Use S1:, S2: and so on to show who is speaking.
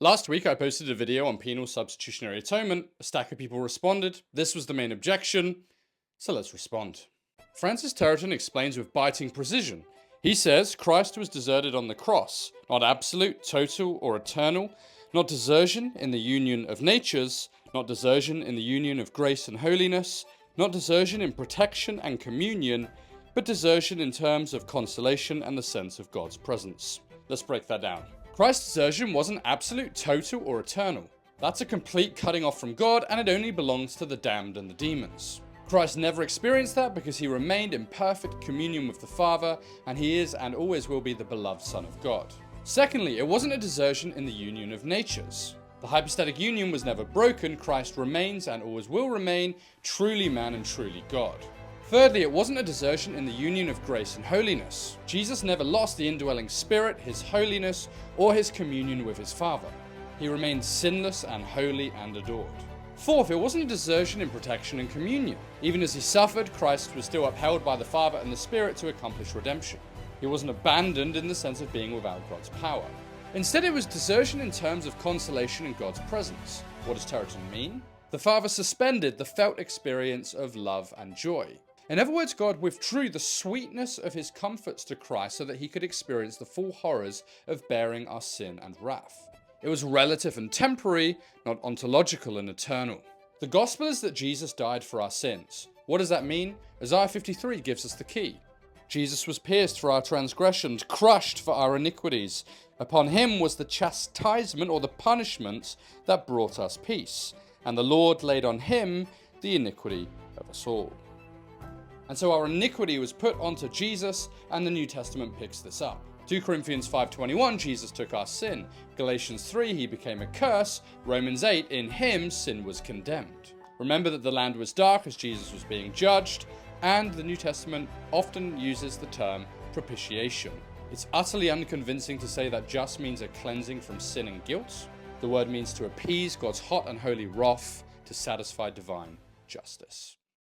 S1: Last week I posted a video on penal substitutionary atonement. A stack of people responded. This was the main objection, so let's respond. Francis Turretin explains with biting precision. He says Christ was deserted on the cross, not absolute, total, or eternal, not desertion in the union of natures, not desertion in the union of grace and holiness, not desertion in protection and communion, but desertion in terms of consolation and the sense of God's presence. Let's break that down. Christ's desertion wasn't absolute, total, or eternal. That's a complete cutting off from God, and it only belongs to the damned and the demons. Christ never experienced that because he remained in perfect communion with the Father, and he is and always will be the beloved Son of God. Secondly, it wasn't a desertion in the union of natures. The hypostatic union was never broken. Christ remains and always will remain truly man and truly God. Thirdly, it wasn't a desertion in the union of grace and holiness. Jesus never lost the indwelling Spirit, his holiness, or his communion with his Father. He remained sinless and holy and adored. Fourth, it wasn't a desertion in protection and communion. Even as he suffered, Christ was still upheld by the Father and the Spirit to accomplish redemption. He wasn't abandoned in the sense of being without God's power. Instead, it was desertion in terms of consolation in God's presence. What does Turretin mean? The Father suspended the felt experience of love and joy. In other words, God withdrew the sweetness of his comforts to Christ so that he could experience the full horrors of bearing our sin and wrath. It was relative and temporary, not ontological and eternal. The gospel is that Jesus died for our sins. What does that mean? Isaiah 53 gives us the key. Jesus was pierced for our transgressions, crushed for our iniquities. Upon him was the chastisement or the punishment that brought us peace. And the Lord laid on him the iniquity of us all. And so our iniquity was put onto Jesus, and the New Testament picks this up. 2 Corinthians 5:21, Jesus took our sin. Galatians 3, he became a curse. Romans 8, in him sin was condemned. Remember that the land was dark as Jesus was being judged, and the New Testament often uses the term propitiation. It's utterly unconvincing to say that just means a cleansing from sin and guilt. The word means to appease God's hot and holy wrath, to satisfy divine justice.